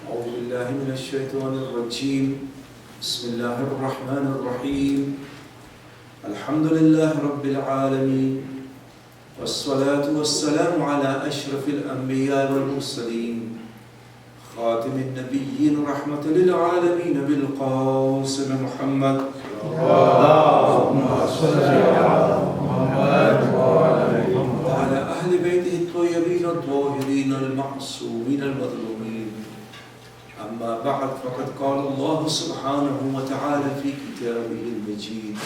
أعوذ بالله من الشيطان الرجيم بسم الله الرحمن الرحيم الحمد لله رب العالمين والصلاة والسلام على أشرف الأنبياء والمرسلين خاتم النبيين رحمة للعالمين بالقاسم محمد اللهم صل على محمد وعلى أهل بيته الطيبين الطاهرين المعصومين المظلومين. أما بعد فقد قال الله سبحانه وتعالى في كتابه المجيد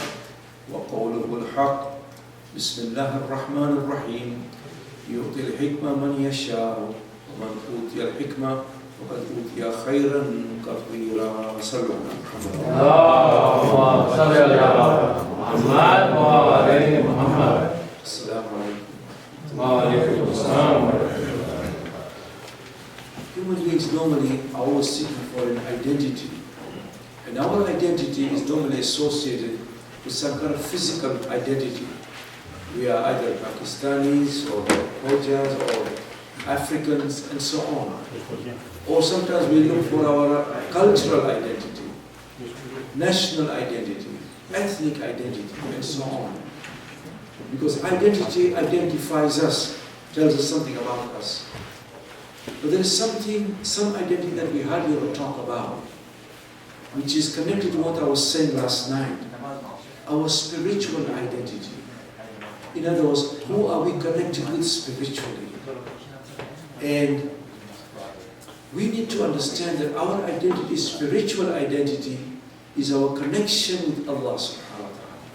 وقوله الحق بسم الله الرحمن الرحيم يؤتي الحكمة من يشاء ومن أوتي الحكمة وقد أوتي خيرا كثيرا. صلى الله عليه وسلم. اللهم صل على محمد وعلى محمد. السلام عليكم. وعليكم السلام. Human beings normally are always seeking for an identity, and our identity is normally associated with some kind of physical identity. We are either Pakistanis or Khojas or Africans and so on. Or sometimes we look for our cultural identity, national identity, ethnic identity, and so on. Because identity identifies us, tells us something about us. But there is some identity that we hardly ever talk about, which is connected to what I was saying last night, our spiritual identity. In other words, who are we connected with spiritually? And we need to understand that our identity, spiritual identity, is our connection with Allah subhanahu wa ta'ala.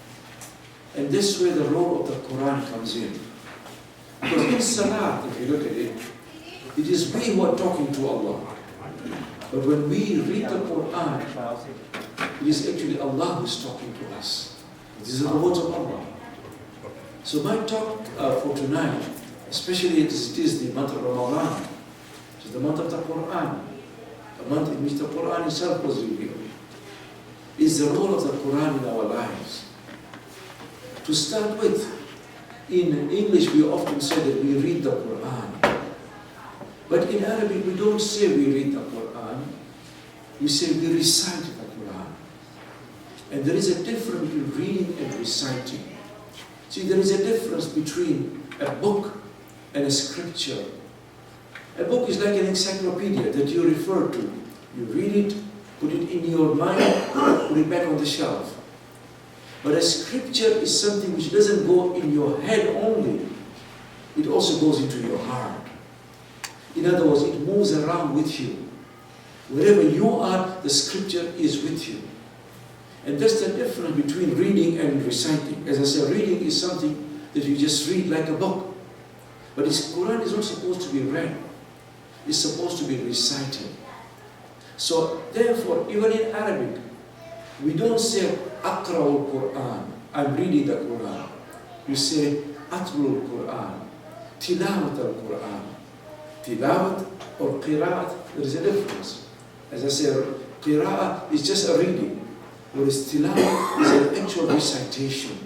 And this way the role of the Quran comes in. Because in Salah, if you look at it, it is we who are talking to Allah. But when we read the Quran, it is actually Allah who is talking to us. These are the words of Allah. So my talk for tonight, especially as it is the month of Ramadhan, which is the month of the Quran, the month in which the Quran itself was revealed, is the role of the Quran in our lives. To start with, in English we often say that we read the Quran. But in Arabic we don't say we read the Quran, we say we recite the Quran. And there is a difference between reading and reciting. See, there is a difference between a book and a scripture. A book is like an encyclopedia that you refer to. You read it, put it in your mind, put it back on the shelf. But a scripture is something which doesn't go in your head only, it also goes into your heart. In other words, it moves around with you. Wherever you are, the scripture is with you. And that's the difference between reading and reciting. As I said, reading is something that you just read like a book. But the Quran is not supposed to be read. It's supposed to be recited. So therefore, even in Arabic, we don't say Aqra'ul Quran, I'm reading the Quran. You say Atlul Quran, Tilawat al-Quran. Tilawat or Qira'at, there is a difference. As I said, Qira'at is just a reading, whereas Tilawat is an actual recitation.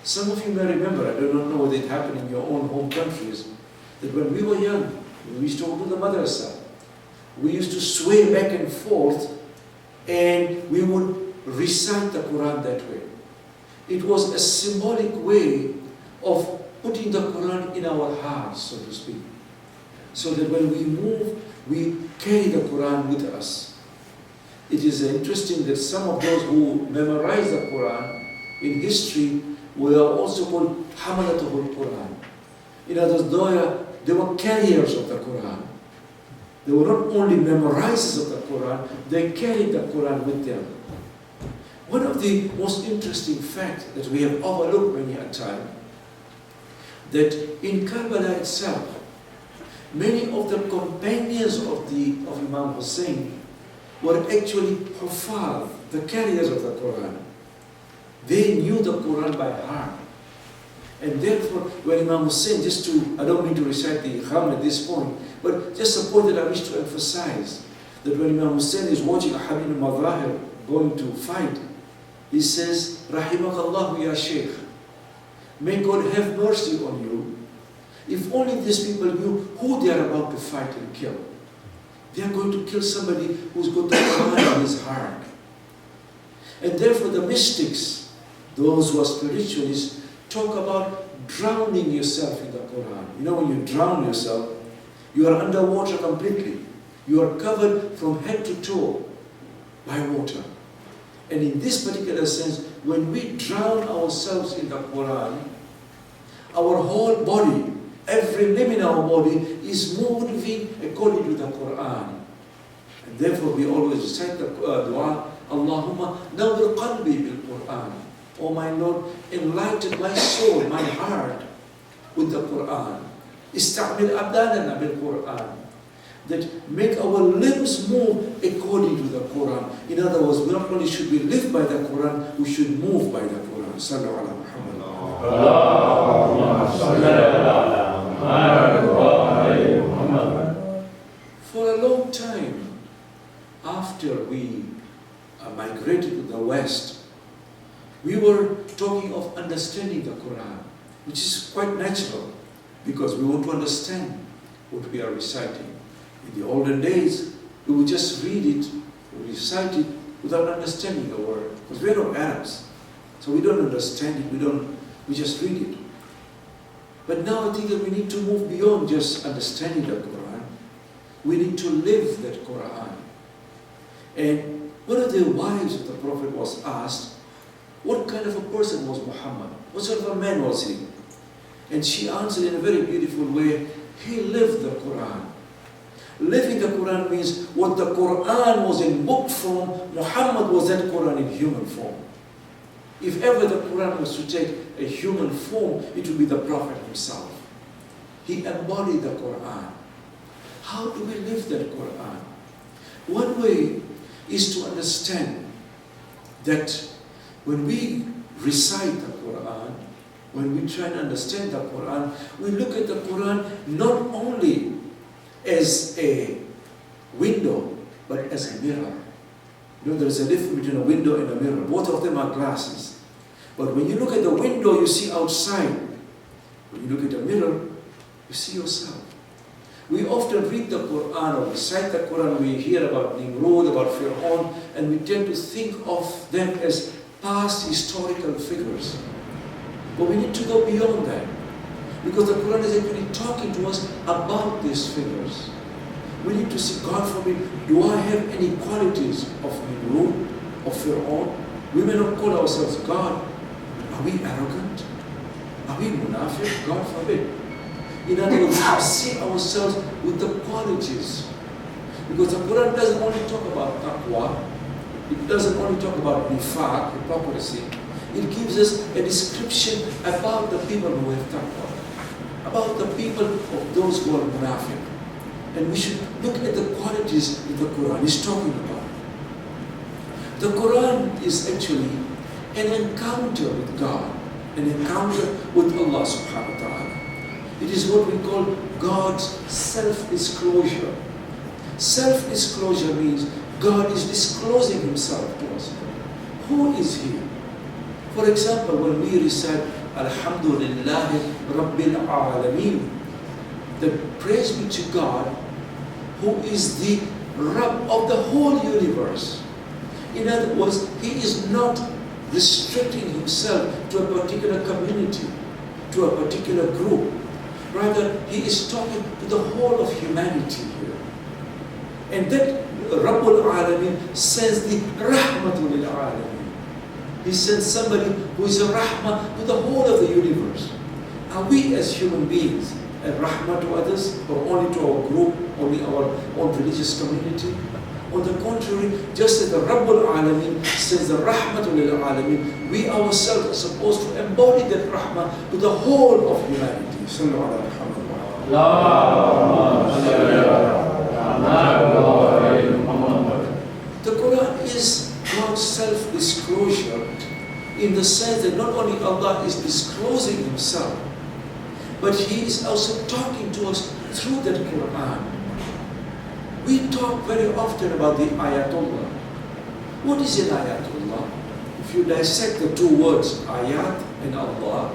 Some of you may remember, I do not know whether it happened in your own home countries, that when we were young, we used to go to the madrasa, we used to sway back and forth, and we would recite the Quran that way. It was a symbolic way of putting the Quran in our hearts, so to speak. So that when we move, we carry the Quran with us. It is interesting that some of those who memorize the Quran in history were also called Hamalatul Quran. In other words, they were carriers of the Quran. They were not only memorizers of the Quran, they carried the Quran with them. One of the most interesting facts that we have overlooked many a time, that in Karbala itself, many of the companions of Imam Hussein were actually Hufaz, the carriers of the Quran. They knew the Quran by heart. And therefore, when Imam Hussein, I don't mean to recite the Ikham at this point, but just a point that I wish to emphasize, that when Imam Hussein is watching Habib al-Madahir going to fight, he says, Rahimakallahu ya Shaykh, may God have mercy on you. If only these people knew who they are about to fight and kill. They are going to kill somebody who's got the Quran in his heart. And therefore the mystics, those who are spiritualists, talk about drowning yourself in the Quran. You know, when you drown yourself, you are underwater completely. You are covered from head to toe by water. And in this particular sense, when we drown ourselves in the Quran, our whole body, every limb in our body is moving according to the Quran. And therefore we always recite the dua, Allahumma nawwir qalbi bil Quran. Oh my Lord, enlighten my soul, my heart with the Quran. Ista'mil abdanana bil Quran. That make our limbs move according to the Quran. In other words, not only should we live by the Quran, we should move by the Quran. Sallu ala Muhammad. For a long time, after we migrated to the West, we were talking of understanding the Quran, which is quite natural, because we want to understand what we are reciting. In the olden days, we would just read it, recite it, without understanding the word, because we are not Arabs. So we don't understand it, we just read it. But now I think that we need to move beyond just understanding the Quran. We need to live that Quran. And one of the wives of the Prophet was asked, what kind of a person was Muhammad? What sort of a man was he? And she answered in a very beautiful way, he lived the Quran. Living the Quran means what the Quran was in book form, Muhammad was that Quran in human form. If ever the Quran was to take a human form, it would be the Prophet himself. He embodied the Quran. How do we live that Quran? One way is to understand that when we recite the Quran, when we try and understand the Quran, we look at the Quran not only as a window, but as a mirror. You know, there is a difference between a window and a mirror. Both of them are glasses. But when you look at the window, you see outside. When you look at a mirror, you see yourself. We often read the Quran or recite the Quran, we hear about Nimrod, about Fir'aun, and we tend to think of them as past historical figures. But we need to go beyond that, because the Quran is actually talking to us about these figures. We need to see, God forbid, do I have any qualities of Nimrod, of Fir'aun? We may not call ourselves God. Are we arrogant? Are we munafiq? God forbid. In other words, we should see ourselves with the qualities. Because the Quran doesn't only talk about taqwa, it doesn't only talk about nifaq, hypocrisy. It gives us a description about the people who have taqwa, about the people of those who are munafiq. And we should look at the qualities that the Quran is talking about. The Quran is actually an encounter with God, an encounter with Allah subhanahu wa ta'ala. It is what we call God's self-disclosure. Self-disclosure means God is disclosing Himself to us. Who is He? For example, when we recite Alhamdulillahi Rabbil Alameen, the praise be to God, who is the Rabb of the whole universe. In other words, He is not restricting Himself to a particular community, to a particular group. Rather, He is talking to the whole of humanity here. And that Rabbul Alameen sends the Rahmatul lil Alameen. He sends somebody who is a Rahmah to the whole of the universe. Are we as human beings a Rahmah to others, or only to our group, only our own religious community? On the contrary, just as the Rabbul Alameen says the Rahmatul lil Alameen, we ourselves are supposed to embody that Rahmah to the whole of humanity. Sallu ala Muhammad. The Quran is God's self-disclosure in the sense that not only Allah is disclosing Himself, but He is also talking to us through that Quran. We talk very often about the Ayatullah. What is an Ayatullah? If you dissect the two words, Ayat and Allah,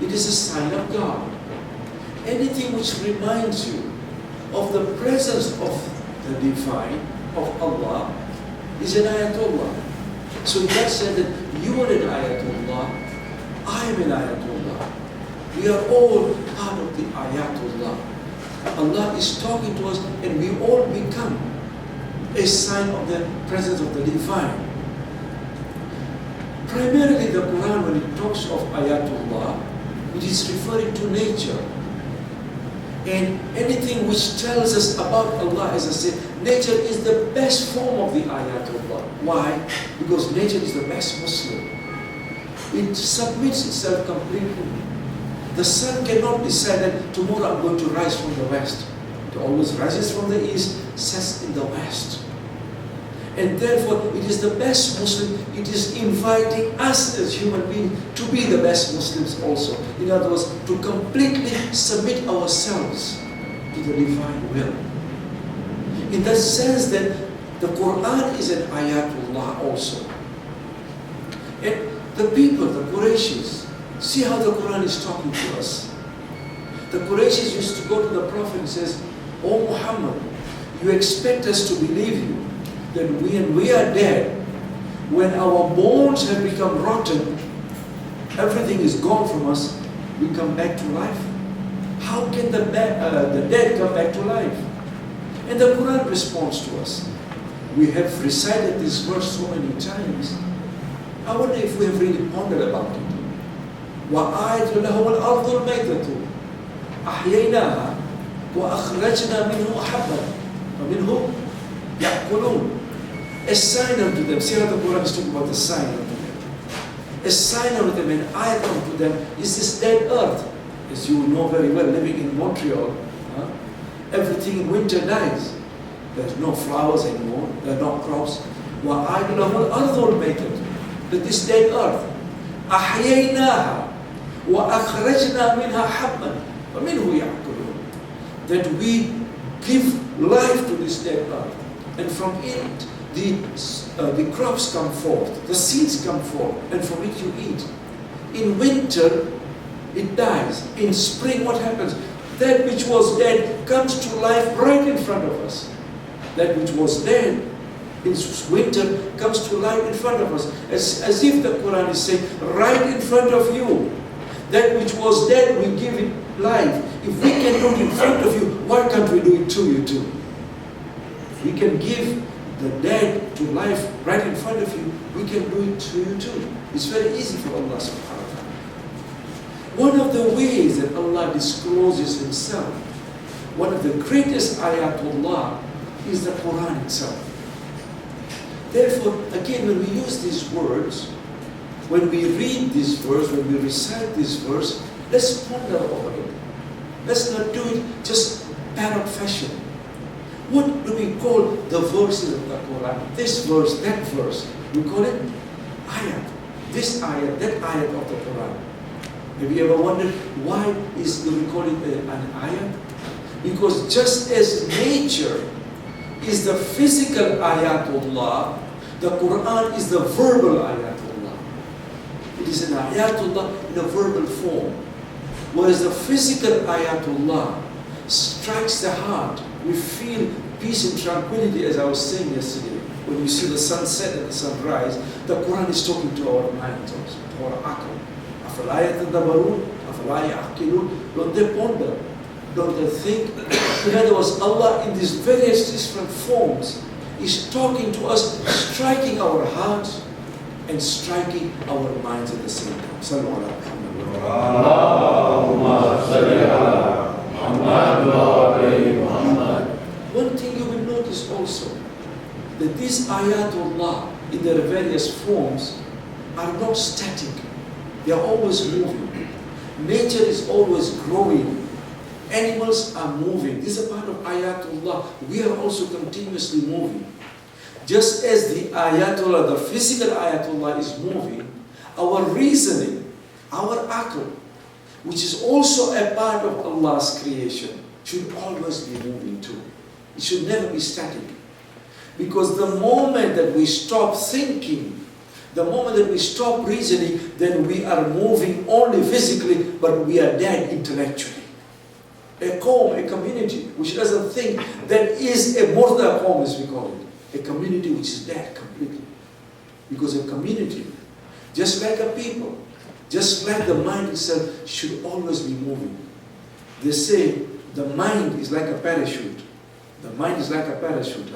it is a sign of God. Anything which reminds you of the presence of the the divine of Allah is an ayatullah. So in that sense that you are an ayatullah, I am an ayatullah. We are all part of the ayatullah. Allah is talking to us and we all become a sign of the presence of the divine. Primarily the Quran, when it talks of ayatullah, it is referring to nature. And anything which tells us about Allah, as I said, nature is the best form of the ayatullah. Why? Because nature is the best Muslim. It submits itself completely. The sun cannot decide that tomorrow I'm going to rise from the west. It always rises from the east, sets in the west. And therefore, it is the best Muslim. It is inviting us as human beings to be the best Muslims also. In other words, to completely submit ourselves to the divine will. In that sense that the Quran is an ayatullah also. And the people, the Qurayshis, see how the Quran is talking to us. The Qurayshis used to go to the Prophet and says, "O Muhammad, you expect us to believe you that when we are dead, when our bones have become rotten, everything is gone from us, we come back to life? How can the dead come back to life?" And the Quran responds to us. We have recited this verse so many times. I wonder if we have really pondered about it. وَآيَةٌ لَهُمُ الْأَرْضُ الْمَيْتَةُ أَحْيَيْنَاهَا وَأَخْرَجْنَا مِنْهُ حَبًّا وَمِنْهُ يَأْكُلُونَ. A sign unto them. See how the Quran is talking about the sign unto them. A sign unto them, an ayat unto them is this dead earth. As you know very well, living in Montreal, everything in winter dies. There's no flowers anymore. There are no crops. وَآيَةٌ لَهُمُ الْأَرْضُ الْمَيْتَةُ. That this dead earth, أَحْيَيْنَاهَا وَأَخْرَجْنَا مِنْهَا حَبًّا وَمِنْهُ يَأْكُلُونَ. That we give life to this dead earth. And from it, the crops come forth, the seeds come forth, and from it you eat. In winter, it dies. In spring, what happens? That which was dead comes to life right in front of us. That which was dead in winter comes to life in front of us. As if the Quran is saying, right in front of you. That which was dead, we give it life. If we can do it in front of you, why can't we do it to you too? If we can give the dead to life right in front of you, we can do it to you too. It's very easy for Allah subhanahu wa ta'ala. One of the ways that Allah discloses Himself, one of the greatest ayatullah, is the Quran itself. Therefore, again, when we use these words, when we read this verse, when we recite this verse, let's ponder over it. Let's not do it just parrot fashion. What do we call the verses of the Quran? This verse, that verse. We call it ayat. This ayat, that ayat of the Quran. Have you ever wondered why do we call it an ayat? Because just as nature is the physical ayatullah, the Quran is the verbal ayatullah. It is an ayatullah in a verbal form. Whereas the physical ayatullah strikes the heart. We feel peace and tranquility, as I was saying yesterday. When we see the sunset and the sunrise, the Quran is talking to our minds also, to our aql. أَفَلَا يَتَدَبَّرُونَ أَفَلَا يَعْقِلُونَ. Don't they ponder? Don't they think? In other words, Allah in these various different forms is talking to us, striking our hearts and striking our minds at the same time. Sallu ala Muhammad. One thing you will notice also, that these ayatullah in their various forms are not static. They are always moving. Nature is always growing. Animals are moving. This is a part of ayatullah. We are also continuously moving. Just as the ayatullah, the physical ayatullah is moving, our reasoning, our aql, which is also a part of Allah's creation, should always be moving too. It should never be static. Because the moment that we stop thinking, the moment that we stop reasoning, then we are moving only physically, but we are dead intellectually. A qawm, a community, which doesn't think that is a murda qawm, as we call it. A community which is dead completely. Because a community, just like a people, just like the mind itself, should always be moving. They say the mind is like a parachute. The mind is like a parachute.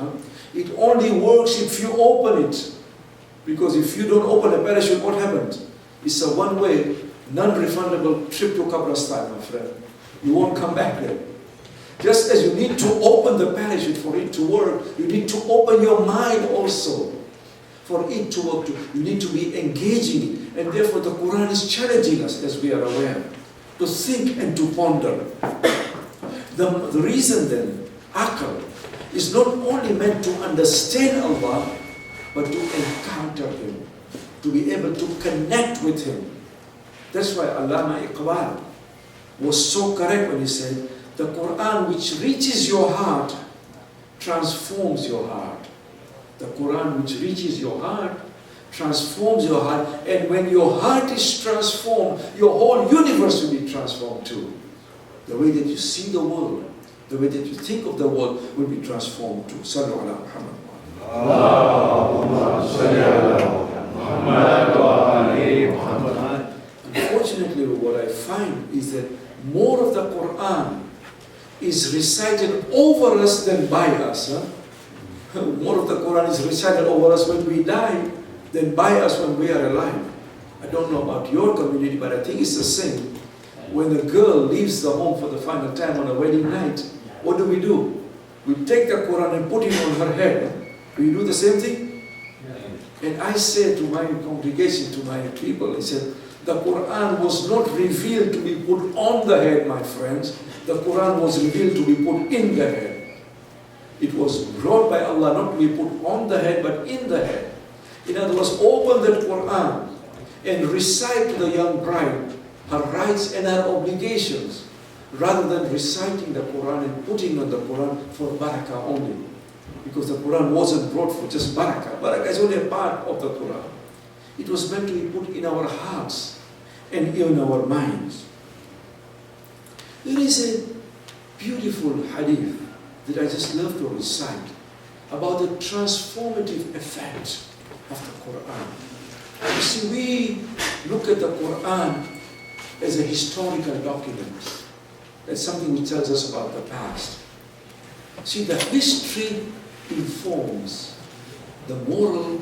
It only works if you open it. Because if you don't open a parachute, what happens? It's a one-way, non-refundable trip to Kabristan, my friend. You won't come back there. Just as you need to open the parachute for it to work, you need to open your mind also for it to work. You need to be engaging it. And therefore the Quran is challenging us, as we are aware, to think and to ponder. The reason then, Aql, is not only meant to understand Allah, but to encounter Him, to be able to connect with Him. That's why Allama Iqbal was so correct when he said, the Quran which reaches your heart transforms your heart. The Quran which reaches your heart transforms your heart, and when your heart is transformed, your whole universe will be transformed too. The way that you see the world, the way that you think of the world will be transformed too. Sallu ala Muhammad. Allahumma salli ala Muhammad wa ali Muhammad. Unfortunately, what I find is that more of the Quran is recited over us than by us. More of the Quran is recited over us when we die than by us when we are alive. I don't know about your community, but I think it's the same. When a girl leaves the home for the final time on a wedding night, what do? We take the Quran and put it on her head. Do you do the same thing? And I said to my congregation, to my people, I said, the Quran was not revealed to be put on the head, my friends. The Quran was revealed to be put in the head. It was brought by Allah not to be put on the head, but in the head. In other words, open the Quran and recite to the young bride her rights and her obligations, rather than reciting the Quran and putting on the Quran for barakah only. Because the Quran wasn't brought for just barakah. Barakah is only a part of the Quran. It was meant to be put in our hearts and in our minds. There is a beautiful hadith that I just love to recite about the transformative effect of the Quran. You see, we look at the Quran as a historical document. That's something which tells us about the past. See, the history informs, the moral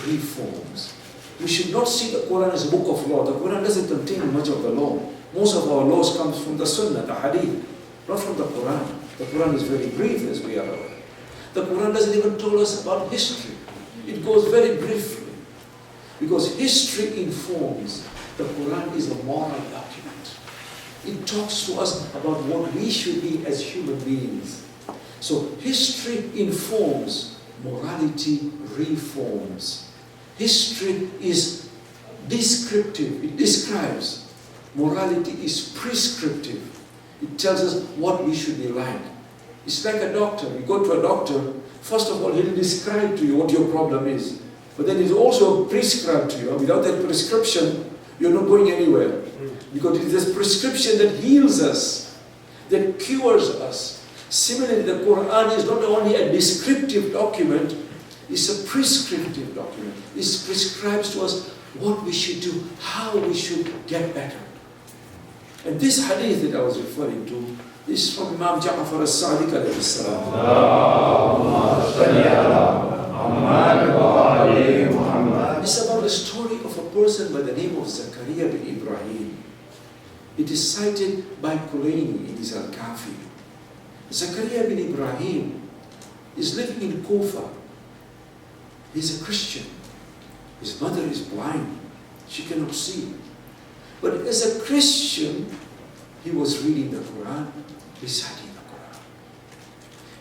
reforms. We should not see the Quran as a book of law. The Quran doesn't contain much of the law. Most of our laws come from the Sunnah, the Hadith, not from the Quran. The Quran is very brief, as we are aware. The Quran doesn't even tell us about history. It goes very briefly. Because history informs. The Quran is a moral document. It talks to us about what we should be as human beings. So history informs, morality reforms. History is descriptive, it describes. Morality is prescriptive. It tells us what we should be like. It's like a doctor. You go to a doctor, first of all, he'll describe to you what your problem is. But then he'll also prescribe to you. Without that prescription, you're not going anywhere. Because it is this prescription that heals us, that cures us. Similarly, the Quran is not only a descriptive document, it's a prescriptive document. It prescribes to us what we should do, how we should get better. And this hadith that I was referring to is from Imam Ja'far as-Sadiq alayhi salam. It's about the story of a person by the name of Zakaria bin Ibrahim. It is cited by Kulaini in his Al-Kafi. Zakaria bin Ibrahim is living in Kufa. He's a Christian. His mother is blind. She cannot see. But as a Christian, he was reading the Quran, reciting the Quran.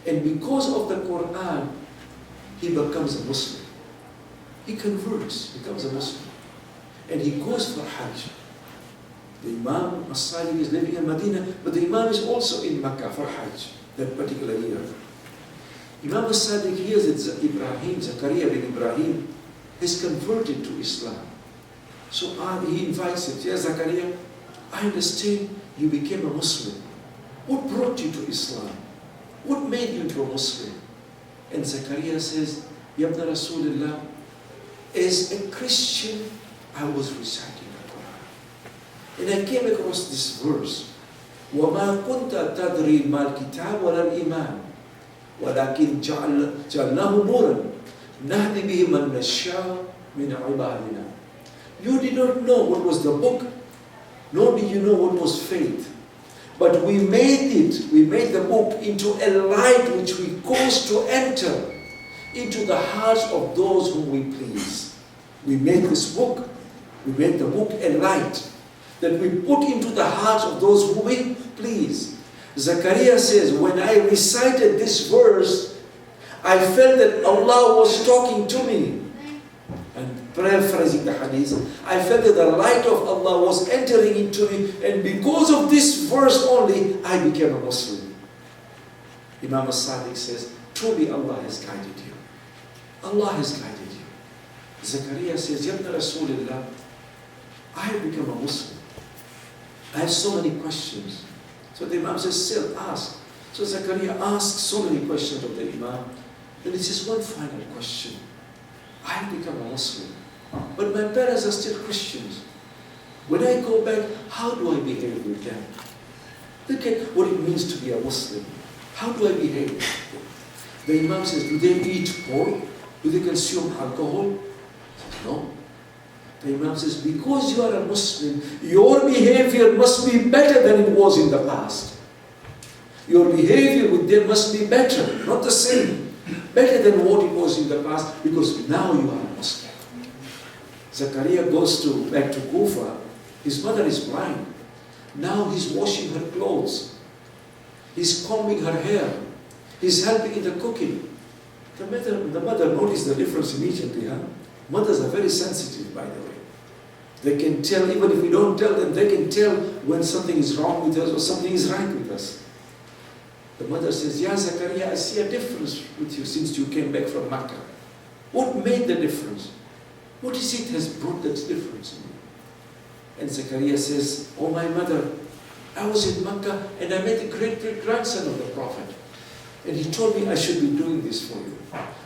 And because of the Quran, he becomes a Muslim. He converts, becomes a Muslim. And he goes for Hajj. The Imam as-Sadiq is living in Medina, but the Imam is also in Makkah for Hajj that particular year. Imam as-Sadiq hears that Ibrahim, Zakaria bin Ibrahim, has converted to Islam. So he invites him, "Yes, Zakaria, I understand you became a Muslim. What brought you to Islam? What made you to a Muslim? And Zakaria says, Yabna Rasulullah, as a Christian, I was reciting the Quran. And I came across this verse. وَمَا كُنْتَ تَدْرِي مَا الْكِتَابُ وَلَا الْإِيمَانُ وَلَكِنْ جَعَلْنَاهُ نُورًا نَهْدِي بِهِ مَنْ نَشَاءُ مِنْ عِبَادِنَا. You did not know what was the book, nor did you know what was faith. But we made the book into a light which we caused to enter into the hearts of those whom we please. We made this book, we made the book a light that we put into the hearts of those whom we please. Zakaria says, when I recited this verse, I felt that Allah was talking to me. And paraphrasing the hadith, I felt that the light of Allah was entering into me, and because of this verse only, I became a Muslim. Imam as-Sadiq says, truly Allah has guided you. Allah has guided you. Zakaria says, Yabna Rasulullah, I have become a Muslim. I have so many questions. So the Imam says, still ask. So Zakaria asks so many questions of the Imam. Then he says, one final question. I have become a Muslim, but my parents are still Christians. When I go back, how do I behave with them? Look at what it means to be a Muslim. How do I behave? The Imam says, do they eat pork? Do they consume alcohol? He says, no. The Imam says, because you are a Muslim, your behavior must be better than it was in the past. Your behavior with them must be better, not the same. Better than what it was in the past, because now you are a Muslim. Zakaria goes back to Kufa. His mother is blind. Now he's washing her clothes. He's combing her hair. He's helping in the cooking. The mother noticed the difference immediately. Mothers are very sensitive, by the way. They can tell, even if we don't tell them, they can tell when something is wrong with us or something is right with us. The mother says, Ya Zakaria, I see a difference with you since you came back from Makkah. What made the difference? What is it has brought that difference in you? And Zakaria says, oh my mother, I was in Makkah and I met the great-great-grandson of the Prophet. And he told me I should be doing this for you.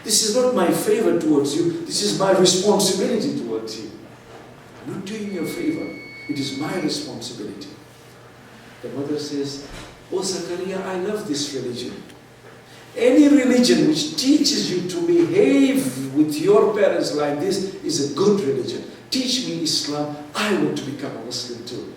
This is not my favor towards you, this is my responsibility towards you. I'm not doing you a favor, it is my responsibility. The mother says, oh Zakaria, I love this religion. Any religion which teaches you to behave with your parents like this is a good religion. Teach me Islam, I want to become a Muslim too.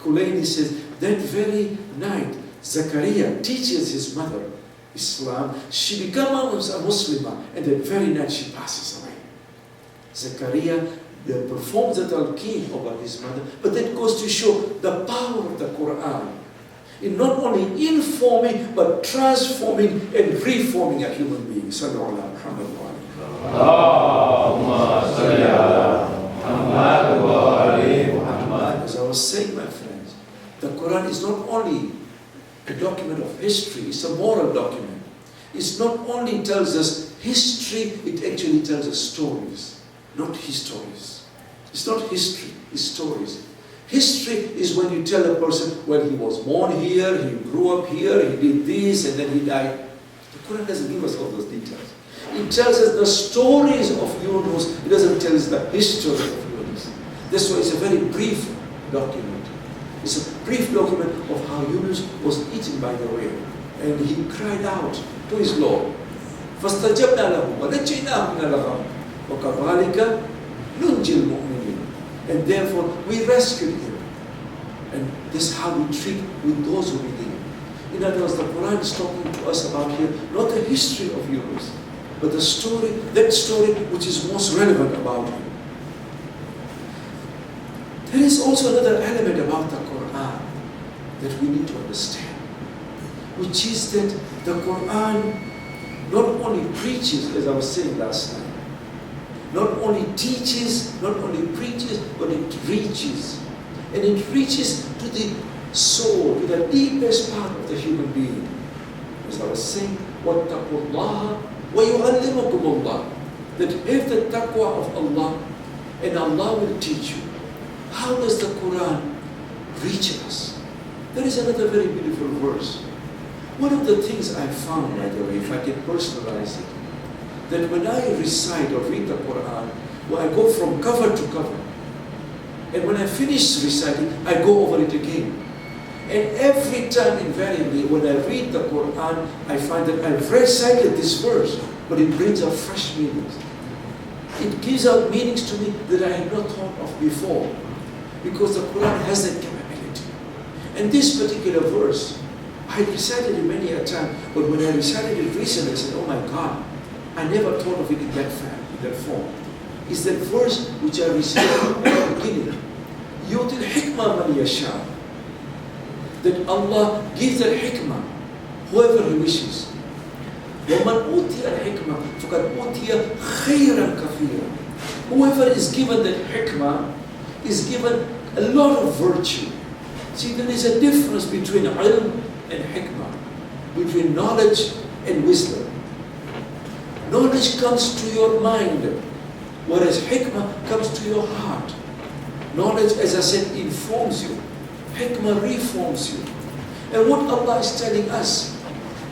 Kulaini says, that very night, Zakaria teaches his mother Islam. She becomes a Muslimah, and that very night she passes away. Zakaria performs the talqeen over his mother, but that goes to show the power of the Quran in not only informing but transforming and reforming a human being. Sallallahu alaihi wasallam. As I was saying, my friends, the Quran is not only a document of history, it's a moral document. It not only tells us history, it actually tells us stories, not histories. It's not history, it's stories. History is when you tell a person, well, he was born here, he grew up here, he did this, and then he died. The Quran doesn't give us all those details. It tells us the stories of Yunus, it doesn't tell us the history of Yunus. That's why it's a very brief document. It's a brief document of how Yunus was eaten by the whale. And he cried out to his Lord. فَاسْتَجَبْنَا لَهُ وَنَجَّيْنَاهُ مِنَ الْغَمِّ وَكَذَلِكَ نُنْجِي الْمُؤْمِنِينَ. And therefore, we rescued him. And this is how we treat with those who believe. In other words, the Quran is talking to us about here, not the history of Yunus, but the story, that story which is most relevant about him. There is also another element about the Quran that we need to understand, which is that the Quran not only preaches, as I was saying last night, not only teaches, not only preaches, but it reaches. And it reaches to the soul, to the deepest part of the human being. As I was saying, وَاتَّقُوا اللَّهَ وَيُعَلِّمُكُمُ اللَّهُ. That have the taqwa of Allah, and Allah will teach you. How does the Quran reach us? There is another very beautiful verse. One of the things I found, by the way, if I can personalize it, that when I recite or read the Quran, well, I go from cover to cover. And when I finish reciting, I go over it again. And every time, invariably, when I read the Quran, I find that I've recited this verse, but it brings out fresh meanings. It gives out meanings to me that I had not thought of before, because the Quran has that capability. And this particular verse, I recited it many a time, but when I recited it recently, I said, oh my God, I never thought of it in that form. It's that verse which I recited at the beginning. يُؤْتِي الْحِكْمَةَ مَنْ يَشَاءُ. That Allah gives that hikmah, whoever He wishes. وَمَنْ أُوتِيَ الْحِكْمَةَ فَقَدْ أُوتِيَ خَيْرًا كَثِيرًا. Whoever is given that hikmah is given a lot of virtue. See, there is a difference between ilm and hikmah, between knowledge and wisdom. Knowledge comes to your mind, whereas hikmah comes to your heart. Knowledge, as I said, informs you. Hikmah reforms you. And what Allah is telling us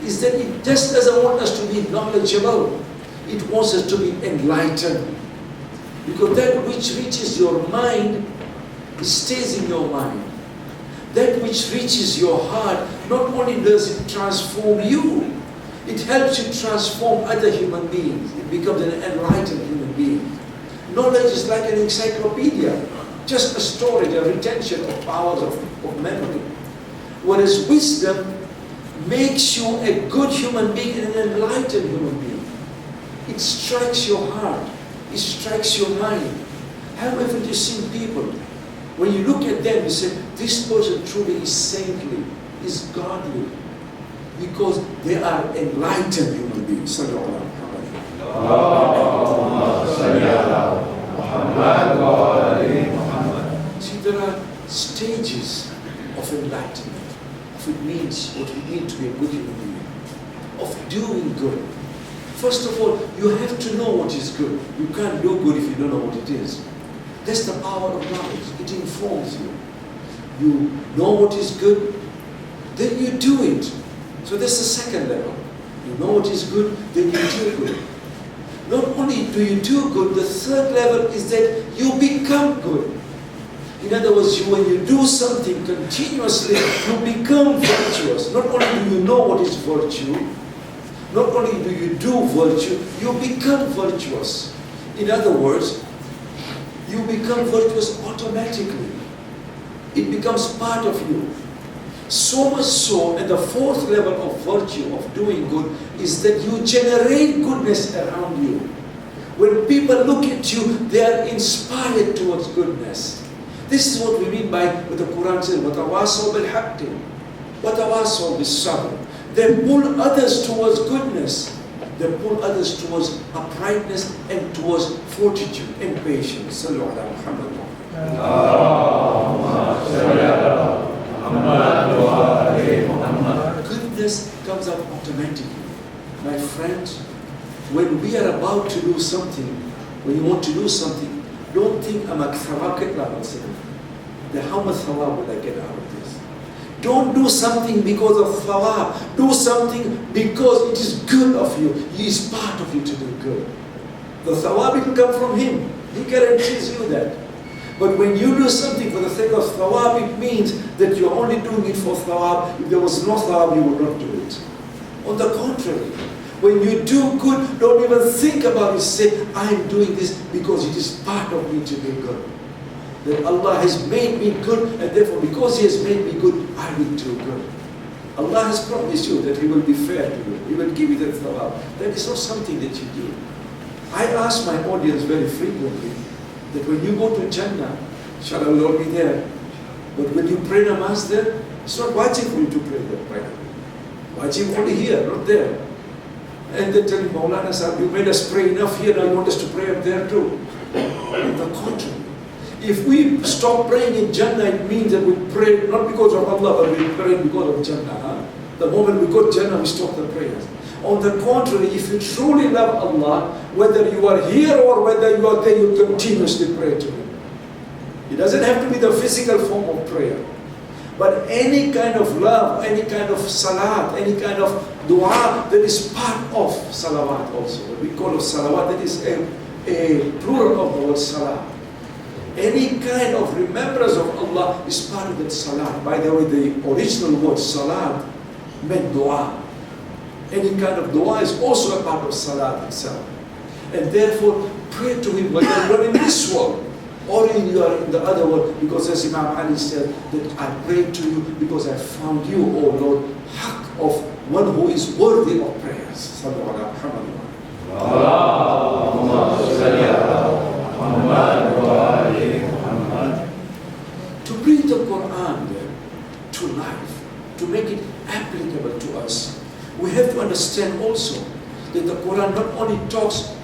is that it just doesn't want us to be knowledgeable. It wants us to be enlightened. Because that which reaches your mind stays in your mind. That which reaches your heart, not only does it transform you, it helps you transform other human beings. It becomes an enlightened human being. Knowledge is like an encyclopedia, just a storage, a retention of powers of memory. Whereas wisdom makes you a good human being and an enlightened human being. It strikes your heart. It strikes your mind. However, you see people, when you look at them, you say, this person truly is saintly, is godly, because they are enlightened human beings. See, there are stages of enlightenment, of it means what it means to be a good human being, of doing good. First of all, you have to know what is good. You can't do good if you don't know what it is. That's the power of knowledge. It informs you. You know what is good, then you do it. So that's the second level. You know what is good, then you do good. Not only do you do good, the third level is that you become good. In other words, when you do something continuously, you become virtuous. Not only do you know what is virtue, not only do you do virtue, you become virtuous. In other words, you become virtuous automatically. It becomes part of you. So much so, and the fourth level of virtue of doing good is that you generate goodness around you. When people look at you, they are inspired towards goodness. This is what we mean by what the Quran says, وَتَوَاصَوْا بِالْحَقِّ وَتَوَاصَوْا بِالصَّبْرِ. They pull others towards goodness. They pull others towards uprightness and towards fortitude and patience. Sallu ala Muhammad. Goodness comes up automatically. My friends, when we are about to do something, when you want to do something, don't think, I'm a thawab kitna ho sakta. How much thawab will I get out of this? Don't do something because of thawab. Do something because it is good of you. He is part of you to do good. The thawab will come from Him. He guarantees you that. But when you do something for the sake of thawab, it means that you're only doing it for thawab. If there was no thawab, you would not do it. On the contrary, when you do good, don't even think about it. Say, I'm doing this because it is part of me to be good. That Allah has made me good, and therefore because He has made me good, I will do good. Allah has promised you that He will be fair to you. He will give you the thawab. That is not something that you do. I ask my audience very frequently that when you go to Jannah, inshallah will all be there. But when you pray namaz there, it's not wajib for you to pray there, right? Wajib only here, not there. And they tell me, Maulana Sahib, you made us pray enough here, now you want us to pray up there too. On the contrary. If we stop praying in Jannah, it means that we pray not because of Allah, but we pray because of Jannah. Huh? The moment we go to Jannah, we stop the prayers. On the contrary, if you truly love Allah, whether you are here or whether you are there, you continuously pray to Him. It doesn't have to be the physical form of prayer. But any kind of love, any kind of salat, any kind of dua, that is part of salawat also. What we call of salawat, that is a plural of the word salah. Any kind of remembrance of Allah is part of that salat. By the way, the original word salat meant dua. Any kind of dua is also a part of salat itself. And therefore, pray to Him whether you are in this world or you are in the other world, because as Imam Ali said, that I pray to you because I found you, O Lord, haq of one who is worthy of prayers. Sallu ala Muhammad. Allahumma salli ala Muhammad wa ali Muhammad. To bring the Quran then to life, to make it applicable to us, we have to understand also that the Quran not only talks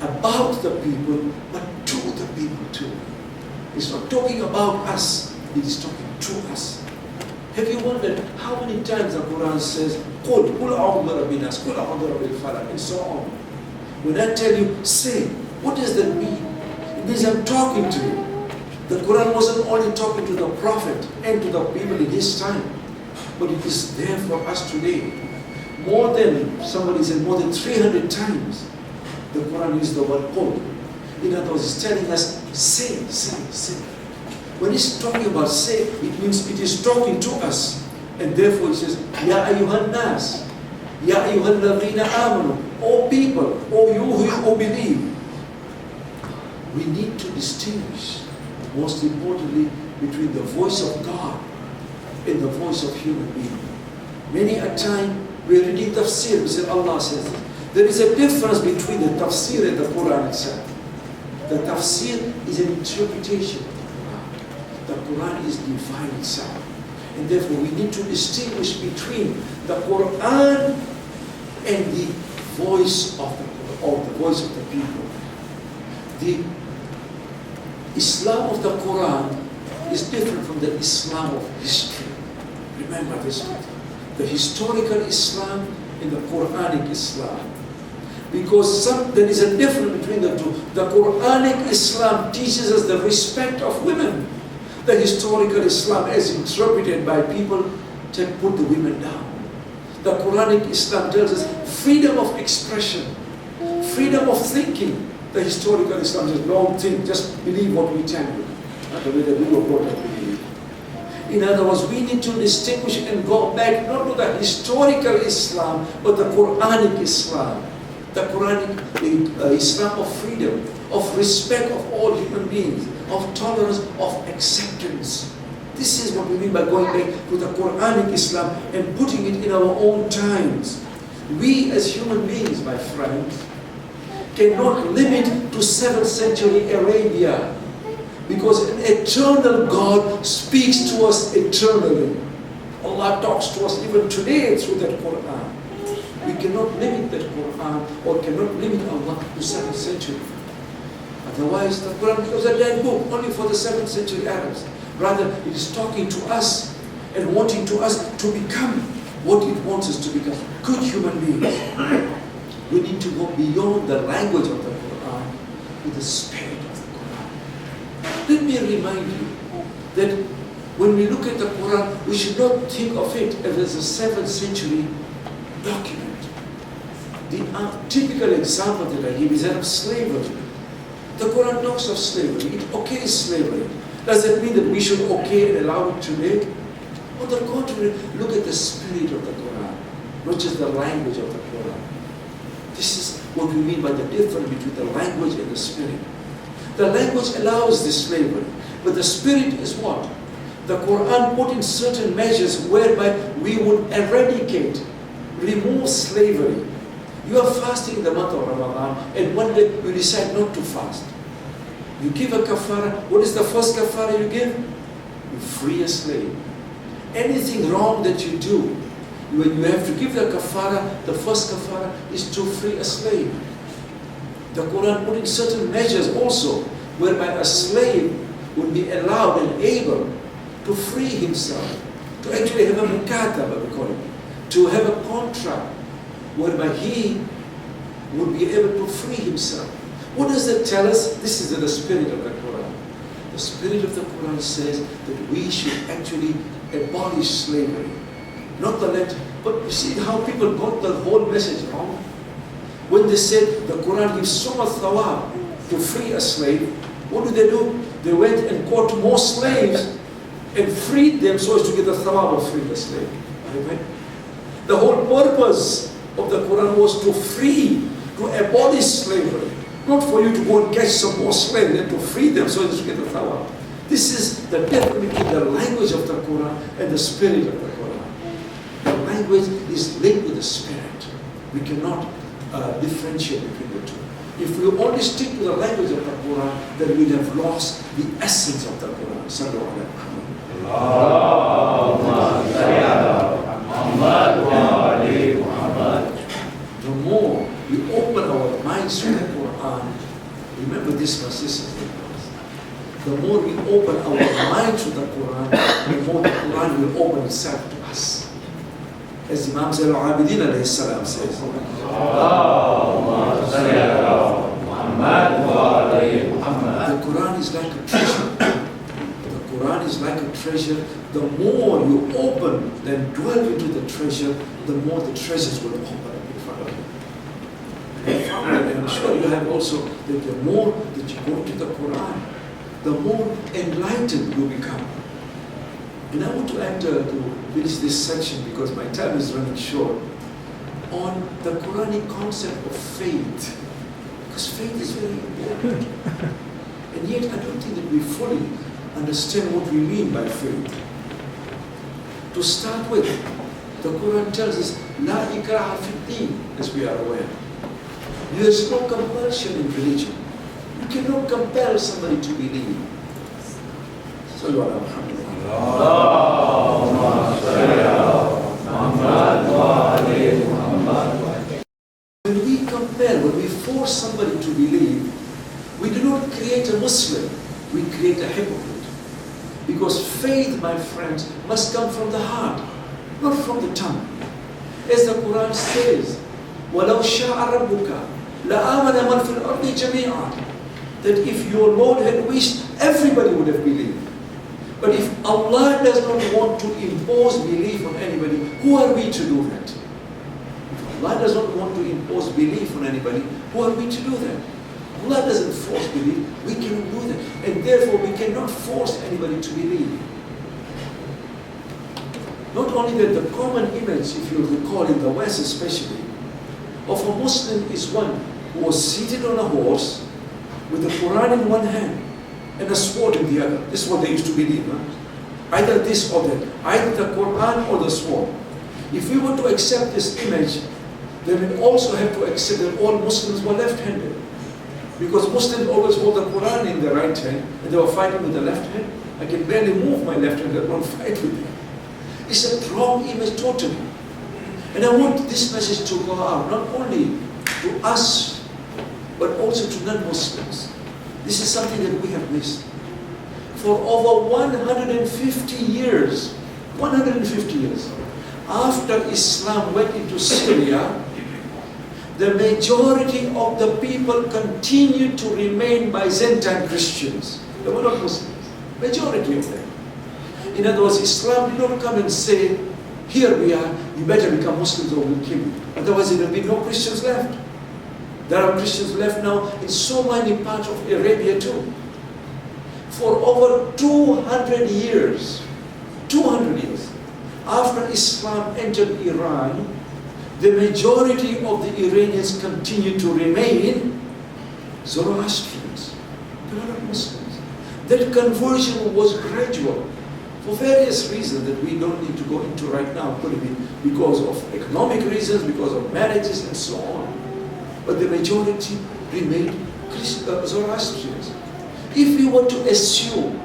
about the people, but to the people too. It's not talking about us, it is talking to us. Have you wondered how many times the Quran says, قُلْ أَعُوذُ بِرَبِّ النَّاسِ قُلْ أَعُوذُ بِرَبِّ الْفَلَقِ, and so on. When I tell you, say, what does that mean? It means I'm talking to you. The Quran wasn't only talking to the Prophet and to the people in his time, but it is there for us today. More than, somebody said, more than 300 times, the Quran used the word qul. In other words, it's telling us, say, say, say. When it's talking about say, it means it is talking to us. And therefore it says, Ya ayyuhan nas, Ya ayyuhan ladhina amanu, O people, O you who believe. We need to distinguish, most importantly, between the voice of God and the voice of human being. Many a time we are reading tafsir, we say Allah says this. There is a difference between the tafsir and the Quran itself. The tafsir is an interpretation of the Quran. The Quran is divine itself. And therefore we need to distinguish between the Quran and the voice of the voice of the people. The Islam of the Quran is different from the Islam of history. Remember this. The historical Islam and the Quranic Islam. Because there is a difference between the two. The Quranic Islam teaches us the respect of women. The historical Islam, as interpreted by people, put the women down. The Quranic Islam tells us freedom of expression, freedom of thinking. The historical Islam says, don't think, just believe what we tell you. Not the way that we were brought up to believe. In other words, we need to distinguish and go back not to the historical Islam, but the Quranic Islam. The Quranic Islam of freedom, of respect of all human beings, of tolerance, of acceptance. This is what we mean by going back to the Quranic Islam and putting it in our own times. We as human beings, my friends, cannot limit to 7th century Arabia, because an eternal God speaks to us eternally. Allah talks to us even today through that Quran. We cannot limit that Quran or cannot limit Allah to 7th century. Otherwise, the Quran becomes a dead book only for the 7th century Arabs. Rather, it is talking to us and wanting to us to become what it wants us to become, good human beings. We need to go beyond the language of the Quran with the spirit of the Quran. Let me remind you that when we look at the Quran, we should not think of it as a 7th century document. The typical example that I give is that of slavery. The Quran talks of slavery. It okays slavery. Does that mean that we should okay and allow it today? On the contrary, look at the spirit of the Quran, not just the language of the Quran. This is what we mean by the difference between the language and the spirit. The language allows this slavery, but the spirit is what? The Quran put in certain measures whereby we would eradicate, remove slavery. You are fasting in the month of Ramadan, and one day you decide not to fast. You give a kafara. What is the first kafara you give? You free a slave. Anything wrong that you do, when you have to give the kafara, the first kafara is to free a slave. The Quran put in certain measures also, whereby a slave would be allowed and able to free himself, to actually have a mukataba, we call it, to have a contract, whereby he would be able to free himself. What does that tell us? This is the spirit of the Quran. The spirit of the Quran says that we should actually abolish slavery. Not the letter. But you see how people got the whole message wrong? When they said the Quran gives so much thawab to free a slave, what do? They went and caught more slaves and freed them so as to get the thawab of freeing the slave. Amen. The whole purpose of the Quran was to free, to abolish slavery. Not for you to go and catch some more slaves and to free them so as to get the thawab. This is the difference between the language of the Quran and the spirit of the Quran. The language is linked with the spirit. We cannot differentiate between the two. If we only stick to the language of the Quran, then we'd have lost the essence of the Quran. Sallallahu alaihi wasallam. The more we open our minds to the Quran, remember this, my sisters and brothers, the more we open our mind to the Quran, the more the Quran will open itself to us. As Imam Zain al-Abidin alayhi salam says, the Quran is like a treasure. The Quran is like a treasure. The more you open and dwell into the treasure, the more the treasures will open up in front of you. And I'm sure you have also that the more that you go to the Quran, the more enlightened you become. And I want to enter to finish this section because my time is running short on the Quranic concept of faith. Because faith is very important. And yet I don't think that we fully understand what we mean by faith. To start with, the Quran tells us, La ikraha fi-d-din, as we are aware. There is no compulsion in religion. You cannot compel somebody to believe. Sallallahu alaihi When we compel, when we force somebody to believe, we do not create a Muslim, we create a hypocrite. Because faith, my friends, must come from the heart, not from the tongue. As the Quran says, وَلَوْ شَاءَ رَبُّكَ لَآمَنَ مَنْ فِي الْأَرْضِ جَمِيعًا. That if your Lord had wished, everybody would have believed. But if Allah does not want to impose belief on anybody, who are we to do that? If Allah does not want to impose belief on anybody, who are we to do that? Allah doesn't force belief, we cannot do that. And therefore we cannot force anybody to believe. Not only that, the common image, if you recall in the West especially, of a Muslim is one who was seated on a horse with the Quran in one hand and a sword in the other. This is what they used to believe. Huh? Either this or that. Either the Quran or the sword. If we were to accept this image, then we also have to accept that all Muslims were left-handed. Because Muslims always hold the Quran in the right hand and they were fighting with the left hand. I can barely move my left hand, I won't fight with it. It's a wrong image totally. And I want this message to go out, not only to us, but also to non-Muslims. This is something that we have missed. For over 150 years, after Islam went into Syria, the majority of the people continued to remain Byzantine Christians. They were not Muslims. Majority of them. In other words, Islam did not come and say, here we are, you better become Muslims or we'll kill you. Otherwise there will be no Christians left. There are Christians left now in so many parts of Arabia too. For over 200 years, after Islam entered Iran, the majority of the Iranians continued to remain Zoroastrians. They were not Muslims. That conversion was gradual for various reasons that we don't need to go into right now. Could be because of economic reasons, because of marriages and so on. But the majority remained Zoroastrians. If we were to assume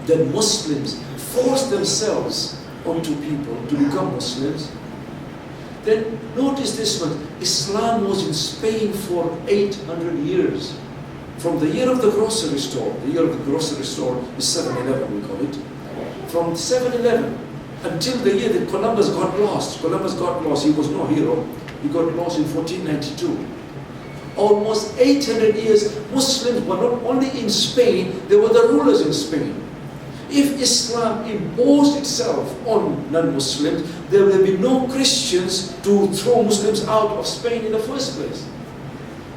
that Muslims force themselves onto people to become Muslims, then notice this one, Islam was in Spain for 800 years. From the year of the grocery store, the year of the grocery store is 711 we call it. From 711 until the year that Columbus got lost. He was no hero. He got lost in 1492. Almost 800 years, Muslims were not only in Spain, they were the rulers in Spain. If Islam imposed itself on non-Muslims, there will be no Christians to throw Muslims out of Spain in the first place.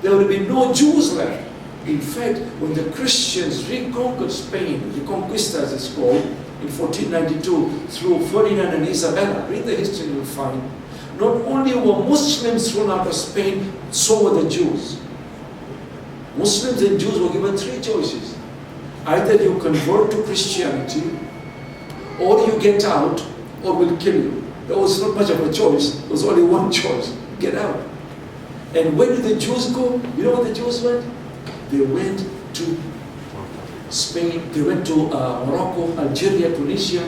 There will be no Jews left. In fact, when the Christians reconquered Spain, the Conquista as it's called, in 1492 through Ferdinand and Isabella, read the history you'll find, not only were Muslims thrown out of Spain, so were the Jews. Muslims and Jews were given three choices. Either you convert to Christianity, or you get out, or we'll kill you. There was not much of a choice. There was only one choice: get out. And where did the Jews go? You know where the Jews went? They went to Spain, they went to Morocco, Algeria, Tunisia.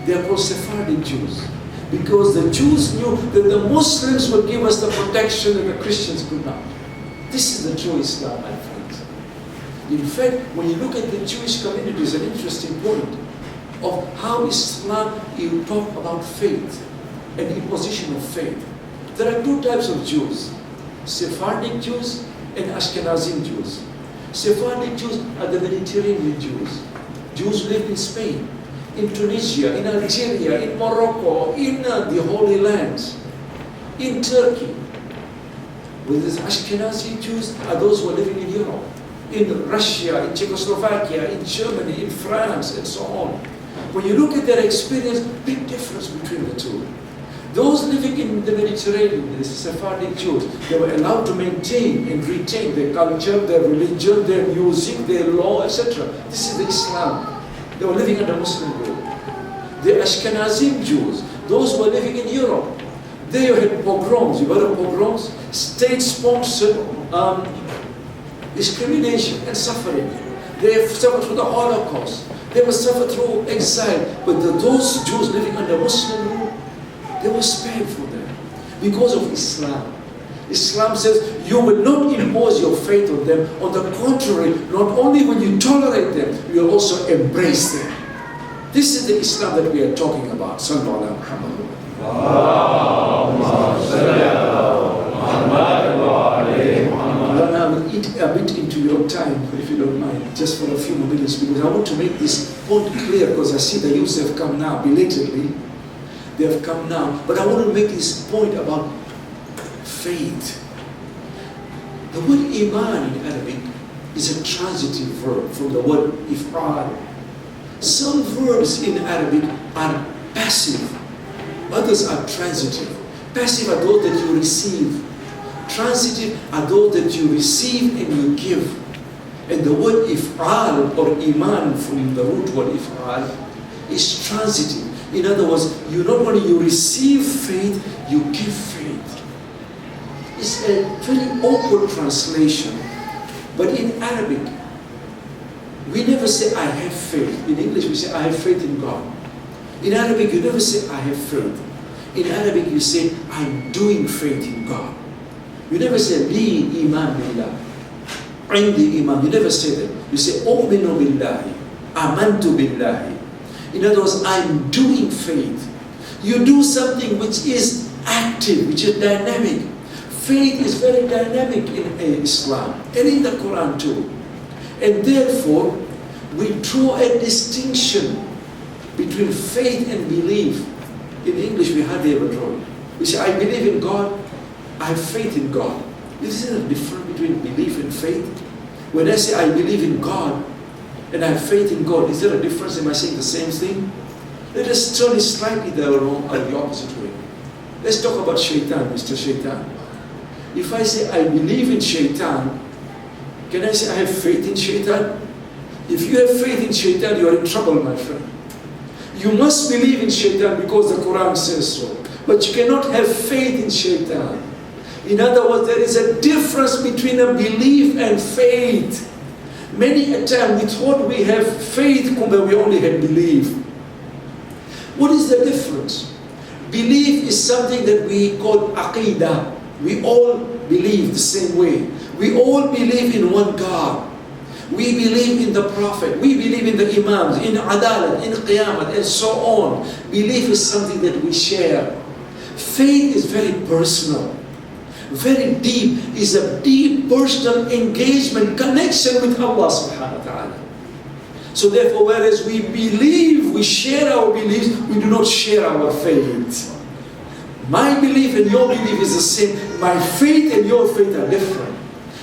They are called Sephardic Jews. Because the Jews knew that the Muslims would give us the protection that the Christians could not. This is the true Islam, my friends. In fact, when you look at the Jewish community, it's an interesting point of how Islam, you talk about faith and imposition of faith. There are two types of Jews: Sephardic Jews and Ashkenazim Jews. Sephardic Jews are the Mediterranean Jews. Jews who live in Spain, in Tunisia, in Algeria, in Morocco, in the Holy Lands, in Turkey. Whereas Ashkenazi Jews are those who are living in Europe, in Russia, in Czechoslovakia, in Germany, in France, and so on. When you look at their experience, big difference between the two. Those living in the Mediterranean, the Sephardic Jews, they were allowed to maintain and retain their culture, their religion, their music, their law, etc. This is the Islam. They were living under Muslim rule. The Ashkenazim Jews, those who were living in Europe, they had pogroms. You heard of pogroms? State-sponsored discrimination and suffering. They have suffered through the Holocaust. They were suffered through exile. But those Jews living under Muslim rule, they were spared for them because of Islam. Islam says you will not impose your faith on them. On the contrary, not only will you tolerate them, you will also embrace them. This is the Islam that we are talking about. Sallallahu alaihi wasallam. I will eat a bit into your time, if you don't mind, just for a few more minutes, because I want to make this point clear, because I see the youths have come now, belatedly. They have come now, but I want to make this point about faith. The word iman in Arabic is a transitive verb from the word if'al. Some verbs in Arabic are passive, others are transitive. Passive are those that you receive. Transitive are those that you receive and you give. And the word if'al or iman from the root word if'al is transitive. In other words, you not only you receive faith, you give faith. It's a very awkward translation, but in Arabic, we never say I have faith. In English, we say I have faith in God. In Arabic, you never say I have faith. In Arabic, you say I'm doing faith in God. You never say li iman billah, indi iman. You never say that. You say u'minu billahi, amantu billahi. In other words, I'm doing faith. You do something which is active, which is dynamic. Faith is very dynamic in Islam and in the Quran too. And therefore, we draw a distinction between faith and belief. In English, we hardly ever draw it. We say, I believe in God, I have faith in God. Isn't there a difference between belief and faith? When I say I believe in God, and I have faith in God, is there a difference? Am I saying the same thing? Let us turn it slightly the opposite way. Let's talk about Shaitan, Mr. Shaitan. If I say I believe in Shaitan, can I say I have faith in Shaitan? If you have faith in Shaitan, you are in trouble, my friend. You must believe in Shaitan because the Quran says so. But you cannot have faith in Shaitan. In other words, there is a difference between a belief and faith. Many a time we thought we have faith, but we only had belief. What is the difference? Belief is something that we call aqidah. We all believe the same way. We all believe in one God. We believe in the Prophet. We believe in the Imams, in Adalat, in Qiyamah, and so on. Belief is something that we share. Faith is very personal. Very deep, is a deep personal engagement, connection with Allah subhanahu wa ta'ala. So therefore, whereas we believe, we share our beliefs, we do not share our faith. My belief and your belief is the same. My faith and your faith are different.